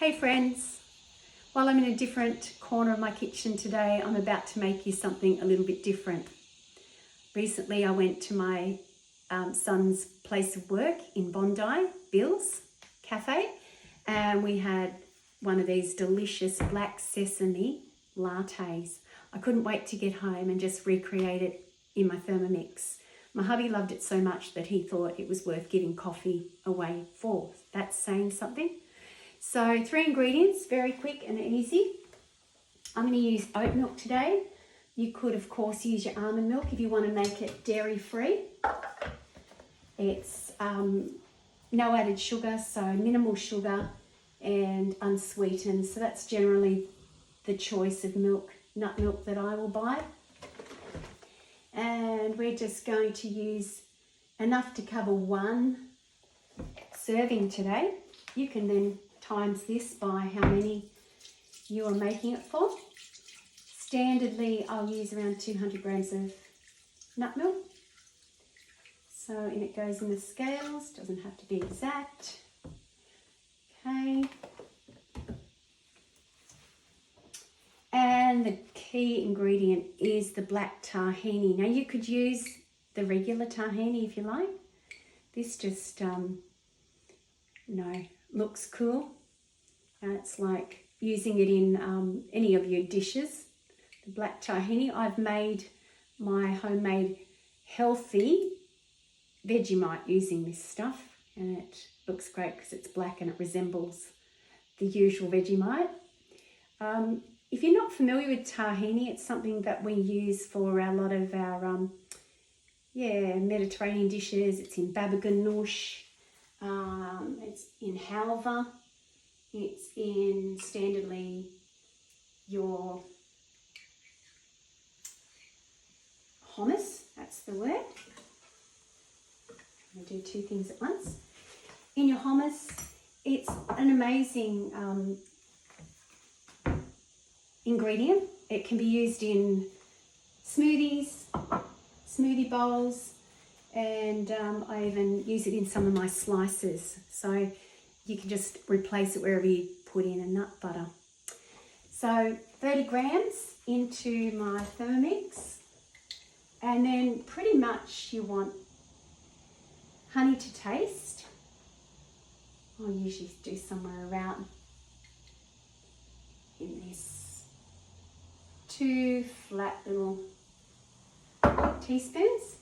Hey friends, while I'm in a different corner of my kitchen today, I'm about to make you something a little bit different. Recently I went to my son's place of work in Bondi, Bill's Cafe, and we had one of these delicious black sesame lattes. I couldn't wait to get home and just recreate it in my Thermomix. My hubby loved it so much that he thought it was worth giving coffee away for. That's saying something. So 3 ingredients, very quick and easy. I'm going to use oat milk today. You could of course use your almond milk if you want to make it dairy free. It's no added sugar, so minimal sugar and unsweetened. So that's generally the choice of milk, nut milk that I will buy. And we're just going to use enough to cover 1 serving today. You can then times this by how many you are making it for. Standardly, I'll use around 200 grams of nut milk. So in it goes in the scales, doesn't have to be exact. Okay. And the key ingredient is the black tahini. Now you could use the regular tahini if you like. This just, looks cool. It's like using it in any of your dishes. The black tahini. I've made my homemade healthy Vegemite using this stuff, and it looks great because it's black and it resembles the usual Vegemite. If you're not familiar with tahini, it's something that we use for a lot of our Mediterranean dishes. It's in baba ganoush, it's in halva, it's in standardly your hummus, that's the word. I'm going to do 2 things at once. In your hummus, it's an amazing ingredient. It can be used in smoothies, smoothie bowls, and I even use it in some of my slices. So you can just replace it wherever you put in a nut butter. So 30 grams into my Thermomix, and then pretty much you want honey to taste. I'll usually do somewhere around in this 2 flat little teaspoons.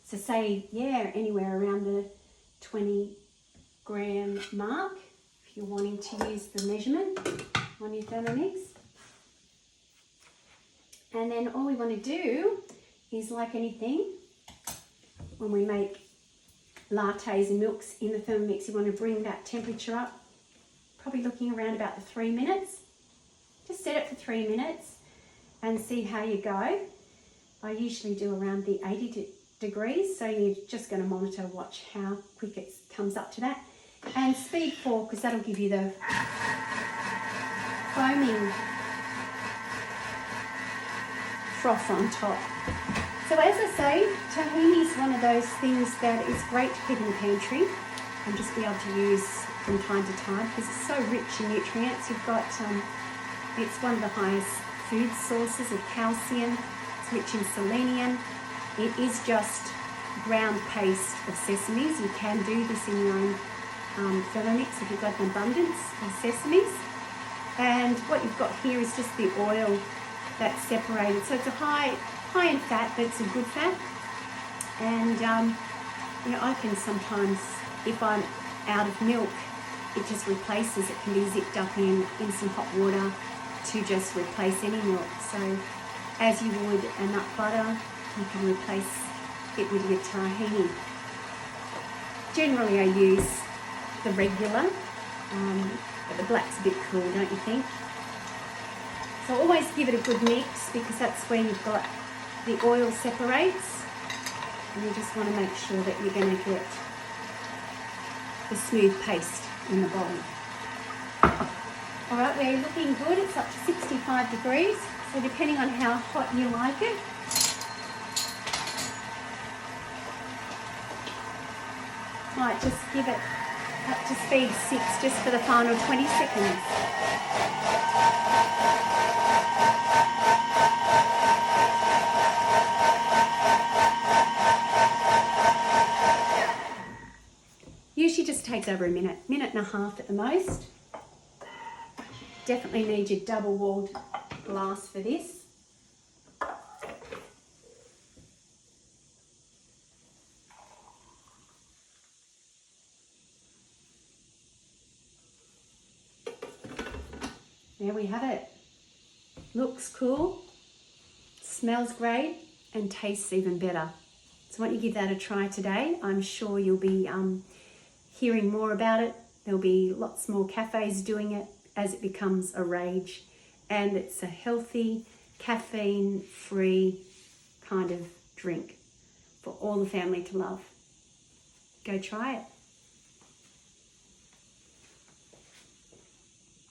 So say, anywhere around the 20 gram mark if you're wanting to use the measurement on your Thermomix. And then all we want to do is, like anything, when we make lattes and milks in the Thermomix, you want to bring that temperature up, probably looking around about the 3 minutes. Just set it for 3 minutes and see how you go. I usually do around the 80 degrees, so you're just going to monitor, watch how quick it comes up to that. And speed 4, because that'll give you the foaming froth on top. So as I say, tahini is one of those things that is great to keep in the pantry and just be able to use from time to time because it's so rich in nutrients. You've got, it's one of the highest food sources of calcium. It's rich in selenium. It is just ground paste of sesames. You can do this in your own Thermomix if you've got an abundance of sesames. And what you've got here is just the oil that's separated. So it's a high in fat, but it's a good fat. And I can sometimes, if I'm out of milk, it just replaces. It can be zipped up in some hot water to just replace any milk. So as you would a nut butter, you can replace it with your tahini. Generally I use the regular, but the black's a bit cool, don't you think? So always give it a good mix because that's where you've got the oil separates, and you just want to make sure that you're going to get the smooth paste in the bottom. Alright, we're looking good. It's up to 65 degrees, so depending on how hot you like it. Might just give it Up to speed 6 just for the final 20 seconds. Usually just takes over a minute and a half at the most. Definitely need your double-walled glass for this. There we have it. Looks cool, smells great, and tastes even better. So why don't you give that a try today? I'm sure you'll be hearing more about it. There'll be lots more cafes doing it as it becomes a rage. And it's a healthy, caffeine-free kind of drink for all the family to love. Go try it.